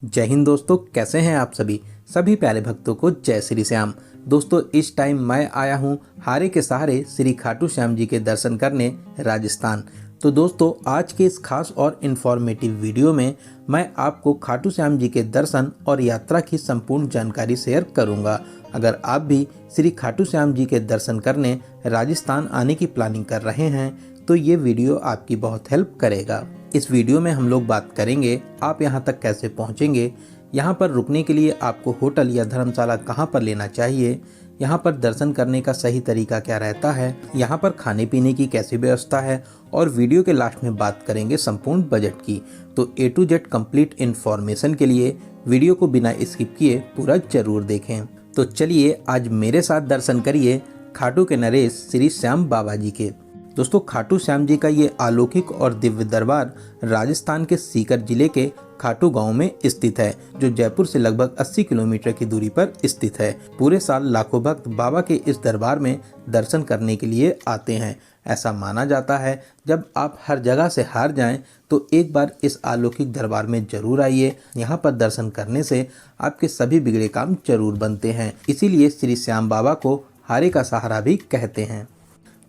जय हिंद दोस्तों, कैसे हैं आप सभी प्यारे भक्तों को जय श्री श्याम। दोस्तों, इस टाइम मैं आया हूं हारे के सहारे श्री खाटू श्याम जी के दर्शन करने राजस्थान। तो दोस्तों, आज के इस खास और इन्फॉर्मेटिव वीडियो में मैं आपको खाटू श्याम जी के दर्शन और यात्रा की संपूर्ण जानकारी शेयर करूंगा। अगर आप भी श्री खाटू श्याम जी के दर्शन करने राजस्थान आने की प्लानिंग कर रहे हैं तो ये वीडियो आपकी बहुत हेल्प करेगा। इस वीडियो में हम लोग बात करेंगे आप यहाँ तक कैसे पहुँचेंगे, यहाँ पर रुकने के लिए आपको होटल या धर्मशाला कहाँ पर लेना चाहिए, यहाँ पर दर्शन करने का सही तरीका क्या रहता है, यहाँ पर खाने पीने की कैसी व्यवस्था है और वीडियो के लास्ट में बात करेंगे संपूर्ण बजट की। तो A to Z complete information के लिए वीडियो को बिना स्किप किए पूरा जरूर देखें। तो चलिए आज मेरे साथ दर्शन करिए खाटू के नरेश श्री श्याम बाबा जी के। दोस्तों, खाटू श्याम जी का ये अलौकिक और दिव्य दरबार राजस्थान के सीकर जिले के खाटू गांव में स्थित है, जो जयपुर से लगभग 80 किलोमीटर की दूरी पर स्थित है। पूरे साल लाखों भक्त बाबा के इस दरबार में दर्शन करने के लिए आते हैं। ऐसा माना जाता है जब आप हर जगह से हार जाएं तो एक बार इस अलौकिक दरबार में जरूर आइए। यहाँ पर दर्शन करने से आपके सभी बिगड़े काम जरूर बनते हैं। इसीलिए श्री श्याम बाबा को हारे का सहारा भी कहते हैं।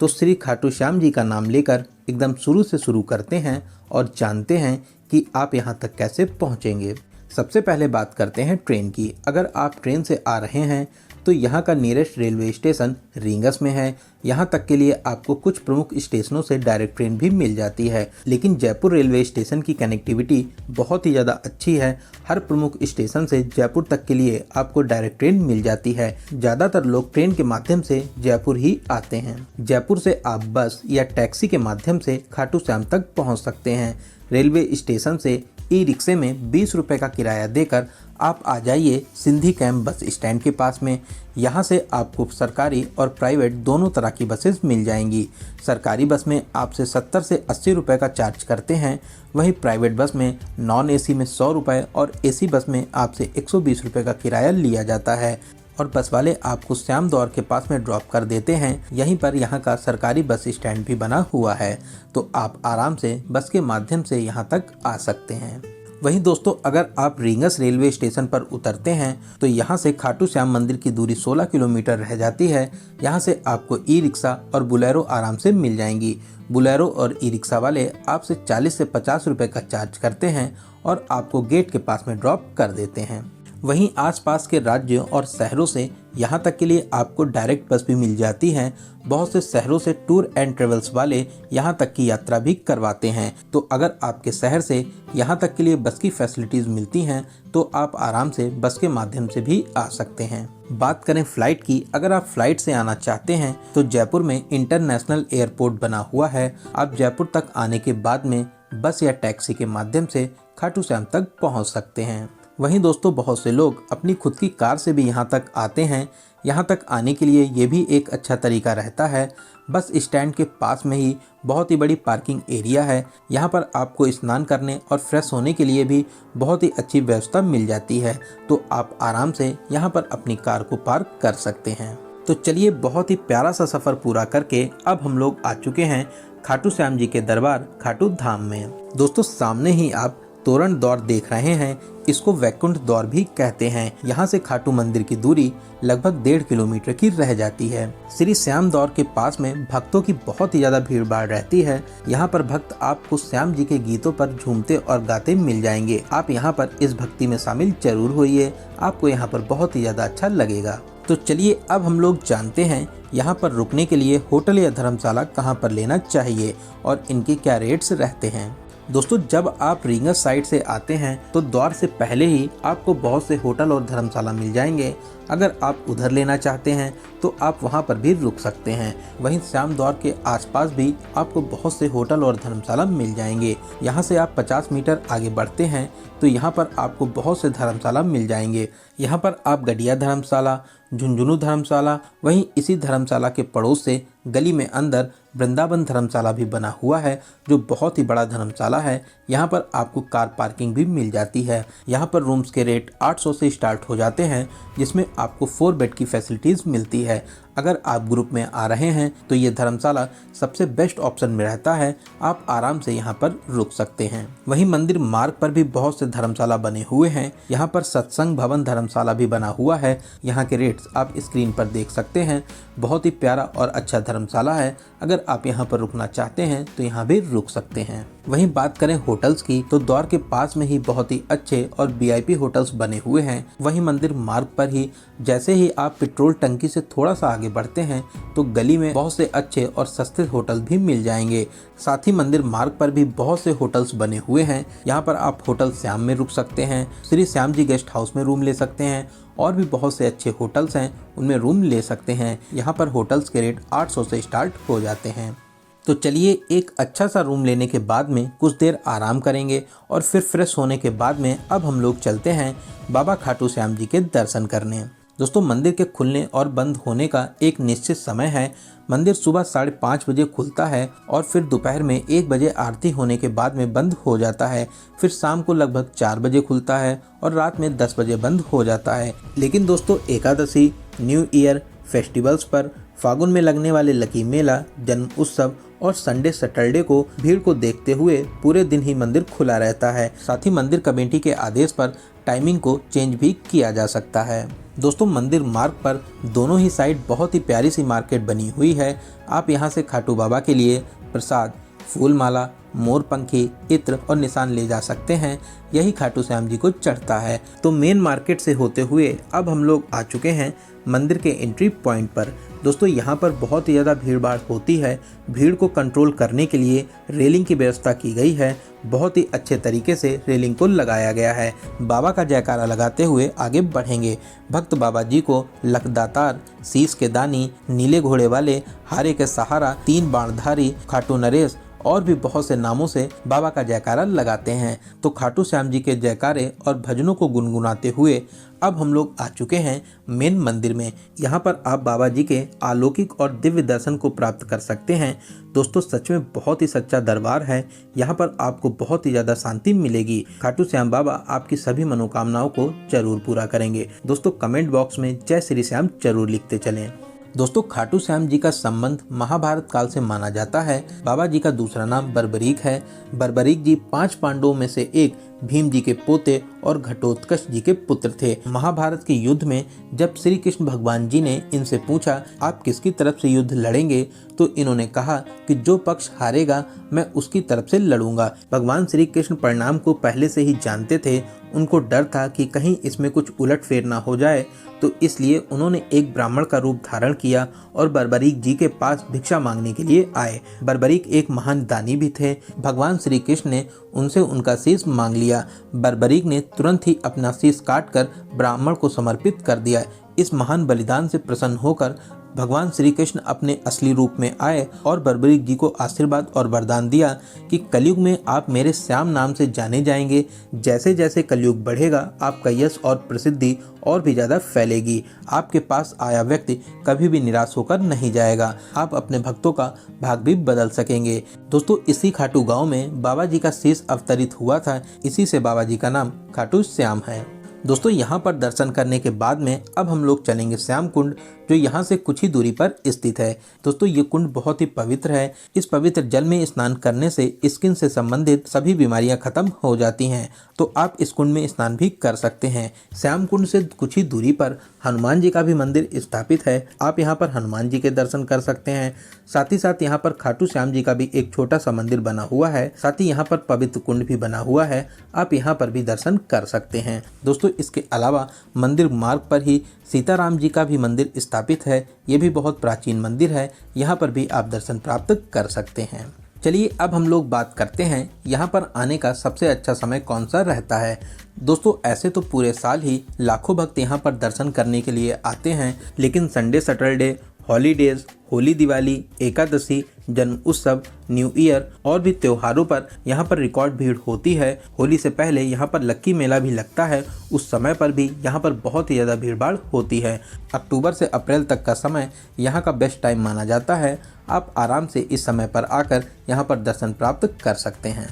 तो श्री खाटू श्याम जी का नाम लेकर एकदम शुरू से शुरू करते हैं और जानते हैं कि आप यहाँ तक कैसे पहुँचेंगे। सबसे पहले बात करते हैं ट्रेन की। अगर आप ट्रेन से आ रहे हैं तो यहाँ का नियरेस्ट रेलवे स्टेशन रींगस में है। यहाँ तक के लिए आपको कुछ प्रमुख स्टेशनों से डायरेक्ट ट्रेन भी मिल जाती है, लेकिन जयपुर रेलवे स्टेशन की कनेक्टिविटी बहुत ही ज़्यादा अच्छी है। हर प्रमुख स्टेशन से जयपुर तक के लिए आपको डायरेक्ट ट्रेन मिल जाती है। ज़्यादातर लोग ट्रेन के माध्यम से जयपुर ही आते हैं। जयपुर से आप बस या टैक्सी के माध्यम से खाटू श्याम तक पहुँच सकते हैं। रेलवे स्टेशन से ई रिक्शे में 20 रुपये का किराया देकर आप आ जाइए सिंधी कैंप बस स्टैंड के पास में। यहाँ से आपको सरकारी और प्राइवेट दोनों तरह की बसेस मिल जाएंगी। सरकारी बस में आपसे 70 से 80 रुपये का चार्ज करते हैं, वहीं प्राइवेट बस में नॉन एसी में 100 रुपये और एसी बस में आपसे 120 रुपये का किराया लिया जाता है और बस वाले आपको श्याम दौर के पास में ड्रॉप कर देते हैं। यहीं पर यहाँ का सरकारी बस स्टैंड भी बना हुआ है, तो आप आराम से बस के माध्यम से यहाँ तक आ सकते हैं। वहीं दोस्तों, अगर आप रींगस रेलवे स्टेशन पर उतरते हैं तो यहाँ से खाटू श्याम मंदिर की दूरी 16 किलोमीटर रह जाती है। यहाँ से आपको ई रिक्शा और बुलेरो आराम से मिल जाएंगी। बुलेरो और ई रिक्शा वाले आपसे 40 से 50 रुपये का चार्ज करते हैं और आपको गेट के पास में ड्रॉप कर देते हैं। वहीं आसपास के राज्यों और शहरों से यहाँ तक के लिए आपको डायरेक्ट बस भी मिल जाती है। बहुत से शहरों से टूर एंड ट्रेवल्स वाले यहाँ तक की यात्रा भी करवाते हैं। तो अगर आपके शहर से यहाँ तक के लिए बस की फैसिलिटीज़ मिलती हैं तो आप आराम से बस के माध्यम से भी आ सकते हैं। बात करें फ़्लाइट की, अगर आप फ़्लाइट से आना चाहते हैं तो जयपुर में इंटरनेशनल एयरपोर्ट बना हुआ है। आप जयपुर तक आने के बाद में बस या टैक्सी के माध्यम से खाटू श्याम तक पहुँच सकते हैं। वहीं दोस्तों, बहुत से लोग अपनी खुद की कार से भी यहाँ तक आते हैं। यहाँ तक आने के लिए ये भी एक अच्छा तरीका रहता है। बस स्टैंड के पास में ही बहुत ही बड़ी पार्किंग एरिया है। यहाँ पर आपको स्नान करने और फ्रेश होने के लिए भी बहुत ही अच्छी व्यवस्था मिल जाती है, तो आप आराम से यहाँ पर अपनी कार को पार्क कर सकते हैं। तो चलिए, बहुत ही प्यारा सा सफ़र पूरा करके अब हम लोग आ चुके हैं खाटू श्याम जी के दरबार खाटू धाम में। दोस्तों, सामने ही आप तोरण द्वार देख रहे हैं, इसको वैकुंठ द्वार भी कहते हैं। यहाँ से खाटू मंदिर की दूरी लगभग 1.5 किलोमीटर की रह जाती है। श्री श्याम द्वार के पास में भक्तों की बहुत ही ज्यादा भीड़ भाड़ रहती है। यहाँ पर भक्त आपको श्याम जी के गीतों पर झूमते और गाते मिल जाएंगे। आप यहाँ पर इस भक्ति में शामिल जरूर होइए, आपको यहाँ पर बहुत ही ज्यादा अच्छा लगेगा। तो चलिए अब हम लोग जानते हैं यहाँ पर रुकने के लिए होटल या धर्मशाला कहाँ पर लेना चाहिए और इनके क्या रेट्स रहते हैं। दोस्तों, जब आप रींगस साइड से आते हैं तो द्वार से पहले ही आपको बहुत से होटल और धर्मशाला मिल जाएंगे। अगर आप उधर लेना चाहते हैं तो आप वहां पर भी रुक सकते हैं। वहीं श्याम द्वार के आसपास भी आपको बहुत से होटल और धर्मशाला मिल जाएंगे। यहां से आप 50 मीटर आगे बढ़ते हैं तो यहां पर आपको बहुत से धर्मशाला मिल जाएंगे। यहां पर आप गडिया धर्मशाला, झुंझुनू धर्मशाला, वहीं इसी धर्मशाला के पड़ोस से गली में अंदर वृंदावन धर्मशाला भी बना हुआ है, जो बहुत ही बड़ा धर्मशाला है। यहाँ पर आपको कार पार्किंग भी मिल जाती है। यहाँ पर रूम्स के रेट 800 से स्टार्ट हो जाते हैं, जिसमें आपको 4 बेड की फैसिलिटीज़ मिलती है। अगर आप ग्रुप में आ रहे हैं तो ये धर्मशाला सबसे बेस्ट ऑप्शन में रहता है, आप आराम से यहाँ पर रुक सकते हैं। वहीं मंदिर मार्ग पर भी बहुत से धर्मशाला बने हुए हैं। यहाँ पर सत्संग भवन धर्मशाला भी बना हुआ है। यहाँ के रेट्स आप स्क्रीन पर देख सकते हैं। बहुत ही प्यारा और अच्छा धर्मशाला है। अगर आप यहाँ पर रुकना चाहते हैं तो यहाँ भी रुक सकते हैं। वहीं बात करें होटल्स की तो द्वार के पास में ही बहुत ही अच्छे और वीआईपी होटल्स बने हुए हैं। वहीं मंदिर मार्ग पर ही जैसे ही आप पेट्रोल टंकी से थोड़ा सा आगे बढ़ते हैं तो गली में बहुत से अच्छे और सस्ते होटल भी मिल जाएंगे। साथ ही मंदिर मार्ग पर भी बहुत से होटल्स बने हुए हैं। यहाँ पर आप होटल श्याम में रुक सकते हैं, श्री श्याम जी गेस्ट हाउस में रूम ले सकते हैं और भी बहुत से अच्छे होटल्स हैं, उनमें रूम ले सकते हैं। यहाँ पर होटल्स के रेट 800 से स्टार्ट हो जाते हैं। तो चलिए एक अच्छा सा रूम लेने के बाद में कुछ देर आराम करेंगे और फिर फ्रेश होने के बाद में अब हम लोग चलते हैं बाबा खाटू श्याम जी के दर्शन करने। दोस्तों मंदिर के खुलने और बंद होने का एक निश्चित समय है। मंदिर सुबह 5:30 बजे खुलता है और फिर दोपहर में 1 बजे आरती होने के बाद में बंद हो जाता है। फिर शाम को लगभग 4 बजे खुलता है और रात में 10 बजे बंद हो जाता है। लेकिन दोस्तों एकादशी, न्यू ईयर, फेस्टिवल्स पर, फागुन में लगने वाले लकी मेला, जन्म उत्सव और संडे सैटरडे को भीड़ को देखते हुए पूरे दिन ही मंदिर खुला रहता है। साथ ही मंदिर कमेटी के आदेश पर टाइमिंग को चेंज भी किया जा सकता है। दोस्तों मंदिर मार्ग पर दोनों ही साइड बहुत ही प्यारी सी मार्केट बनी हुई है। आप यहां से खाटू बाबा के लिए प्रसाद, फूल माला, मोर पंखी, इत्र और निशान ले जा सकते हैं। यही खाटू श्याम जी को चढ़ता है। तो मेन मार्केट से होते हुए अब हम लोग आ चुके हैं मंदिर के एंट्री पॉइंट पर। दोस्तों यहाँ पर बहुत ही ज़्यादा भीड़ भाड़ होती है। भीड़ को कंट्रोल करने के लिए रेलिंग की व्यवस्था की गई है। बहुत ही अच्छे तरीके से रेलिंग को लगाया गया है। बाबा का जयकारा लगाते हुए आगे बढ़ेंगे। भक्त बाबा जी को लखदातार, शीश के दानी, नीले घोड़े वाले, हारे के सहारा, 3 बाणधारी, खाटू नरेश और भी बहुत से नामों से बाबा का जयकारा लगाते हैं। तो खाटू श्याम जी के जयकारे और भजनों को गुनगुनाते हुए अब हम लोग आ चुके हैं मेन मंदिर में। यहाँ पर आप बाबा जी के अलौकिक और दिव्य दर्शन को प्राप्त कर सकते हैं। दोस्तों सच में बहुत ही सच्चा दरबार है। यहाँ पर आपको बहुत ही ज़्यादा शांति मिलेगी। खाटू श्याम बाबा आपकी सभी मनोकामनाओं को जरूर पूरा करेंगे। दोस्तों कमेंट बॉक्स में जय श्री श्याम जरूर लिखते चलें। दोस्तों खाटू श्याम जी का संबंध महाभारत काल से माना जाता है। बाबा जी का दूसरा नाम बर्बरीक है। बर्बरीक जी 5 पांडवों में से एक भीम जी के पोते और घटोत्कच जी के पुत्र थे। महाभारत के युद्ध में जब श्री कृष्ण भगवान जी ने इनसे पूछा आप किसकी तरफ से युद्ध लड़ेंगे, तो इन्होंने कहा कि जो पक्ष हारेगा मैं उसकी तरफ से लड़ूंगा। भगवान श्री कृष्ण परिणाम को पहले से ही जानते थे। उनको डर था कि कहीं इसमें कुछ उलटफेर ना हो जाए, तो इसलिए उन्होंने एक ब्राह्मण का रूप धारण किया और बर्बरीक जी के पास भिक्षा मांगने के लिए आए। बर्बरीक एक महान दानी भी थे। भगवान श्री कृष्ण ने उनसे उनका शीश मांग लिया। बर्बरीक ने तुरंत ही अपना शीश काटकर ब्राह्मण को समर्पित कर दिया। इस महान बलिदान से प्रसन्न होकर भगवान श्री कृष्ण अपने असली रूप में आए और बर्बरीक जी को आशीर्वाद और वरदान दिया कि कलयुग में आप मेरे श्याम नाम से जाने जाएंगे। जैसे जैसे कलयुग बढ़ेगा आपका यश और प्रसिद्धि और भी ज़्यादा फैलेगी। आपके पास आया व्यक्ति कभी भी निराश होकर नहीं जाएगा। आप अपने भक्तों का भाग भी बदल सकेंगे। दोस्तों इसी खाटू गांव में बाबा जी का शीश अवतरित हुआ था। इसी से बाबा जी का नाम खाटू श्याम है। दोस्तों यहाँ पर दर्शन करने के बाद में अब हम लोग चलेंगे श्याम कुंड, जो यहाँ से कुछ ही दूरी पर स्थित है। दोस्तों ये कुंड बहुत ही पवित्र है। इस पवित्र जल में स्नान करने से स्किन से संबंधित सभी बीमारियां खत्म हो जाती हैं। तो आप इस कुंड में स्नान भी कर सकते हैं। श्याम कुंड से कुछ ही दूरी पर हनुमान जी का भी मंदिर स्थापित है। आप यहाँ पर हनुमान जी के दर्शन कर सकते हैं। साथ ही साथ यहाँ पर खाटू श्याम जी का भी एक छोटा सा मंदिर बना हुआ है। साथ ही यहाँ पर पवित्र कुंड भी बना हुआ है। आप यहाँ पर भी दर्शन कर सकते हैं। दोस्तों इसके अलावा मंदिर मार्ग पर ही सीताराम जी का भी मंदिर स्थापित है। ये भी बहुत प्राचीन मंदिर है। यहाँ पर भी आप दर्शन प्राप्त कर सकते हैं। चलिए अब हम लोग बात करते हैं यहाँ पर आने का सबसे अच्छा समय कौन सा रहता है। दोस्तों ऐसे तो पूरे साल ही लाखों भक्त यहाँ पर दर्शन करने के लिए आते हैं, लेकिन Sunday Saturday, holidays, Holi, Diwali, Ekadashi, जन्म उत्सव, न्यू ईयर और भी त्योहारों पर यहाँ पर रिकॉर्ड भीड़ होती है। होली से पहले यहाँ पर लक्की मेला भी लगता है। उस समय पर भी यहाँ पर बहुत ही ज़्यादा भीड़ भाड़ होती है। अक्टूबर से अप्रैल तक का समय यहाँ का बेस्ट टाइम माना जाता है। आप आराम से इस समय पर आकर यहाँ पर दर्शन प्राप्त कर सकते हैं।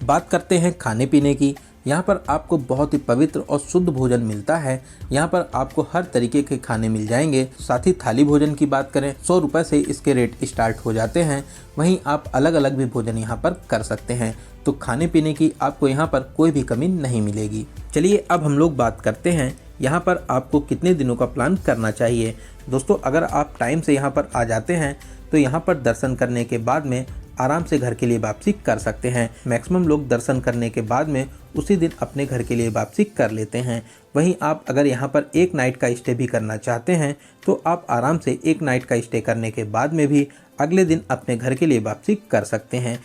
बात करते हैं खाने पीने की। यहाँ पर आपको बहुत ही पवित्र और शुद्ध भोजन मिलता है। यहाँ पर आपको हर तरीके के खाने मिल जाएंगे। साथ ही थाली भोजन की बात करें 100 रुपये से इसके रेट स्टार्ट हो जाते हैं। वहीं आप अलग अलग भी भोजन यहाँ पर कर सकते हैं। तो खाने पीने की आपको यहाँ पर कोई भी कमी नहीं मिलेगी। चलिए अब हम लोग बात करते हैं यहाँ पर आपको कितने दिनों का प्लान करना चाहिए। दोस्तों, अगर आप टाइम से यहाँ पर आ जाते हैं तो यहाँ पर दर्शन करने के बाद में आराम से घर के लिए वापसी कर सकते हैं। मैक्सिमम लोग दर्शन करने के बाद में उसी दिन अपने घर के लिए वापसी कर लेते हैं। वहीं आप अगर यहाँ पर एक नाइट का स्टे भी करना चाहते हैं तो आप आराम से एक नाइट का स्टे करने के बाद में भी अगले दिन अपने घर के लिए वापसी कर सकते हैं।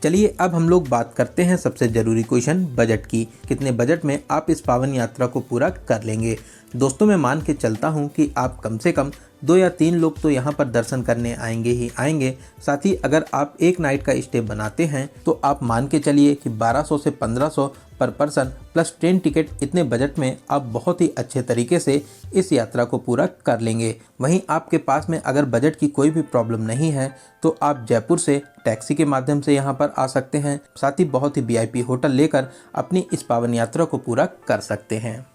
चलिए अब हम लोग बात करते हैं सबसे ज़रूरी क्वेश्चन, बजट की। कितने बजट में आप इस पावन यात्रा को पूरा कर लेंगे। दोस्तों, मैं मान के चलता हूं कि आप कम से कम 2 या 3 लोग तो यहां पर दर्शन करने आएंगे ही आएंगे। साथ ही अगर आप एक नाइट का स्टे बनाते हैं तो आप मान के चलिए कि 1200 से 1500 पर पर्सन प्लस ट्रेन टिकट, इतने बजट में आप बहुत ही अच्छे तरीके से इस यात्रा को पूरा कर लेंगे। वहीं आपके पास में अगर बजट की कोई भी प्रॉब्लम नहीं है तो आप जयपुर से टैक्सी के माध्यम से यहाँ पर आ सकते हैं। साथ ही बहुत ही VIP होटल लेकर अपनी इस पावन यात्रा को पूरा कर सकते हैं।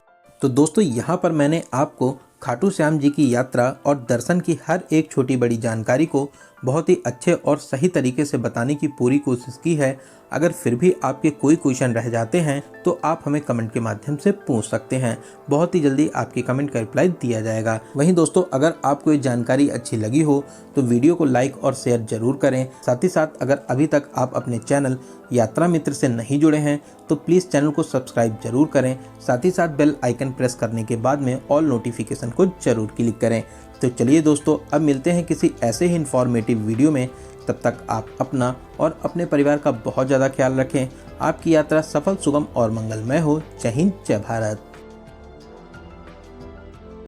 तो दोस्तों, यहाँ पर मैंने आपको खाटू श्याम जी की यात्रा और दर्शन की हर एक छोटी बड़ी जानकारी को बहुत ही अच्छे और सही तरीके से बताने की पूरी कोशिश की है। अगर फिर भी आपके कोई क्वेश्चन रह जाते हैं तो आप हमें कमेंट के माध्यम से पूछ सकते हैं। बहुत ही जल्दी आपके कमेंट का रिप्लाई दिया जाएगा। वहीं दोस्तों, अगर आपको ये जानकारी अच्छी लगी हो तो वीडियो को लाइक और शेयर जरूर करें। साथ ही साथ अगर अभी तक आप अपने चैनल यात्रा मित्र से नहीं जुड़े हैं तो प्लीज़ चैनल को सब्सक्राइब जरूर करें। साथ ही साथ बेल आइकन प्रेस करने के बाद में ऑल नोटिफिकेशन को जरूर क्लिक करें। तो चलिए दोस्तों, अब मिलते हैं किसी ऐसे ही इन्फॉर्मेटिव वीडियो में। तब तक आप अपना और अपने परिवार का बहुत ज़्यादा ख्याल रखें। आपकी यात्रा सफल, सुगम और मंगलमय हो। जय हिंद, जय भारत।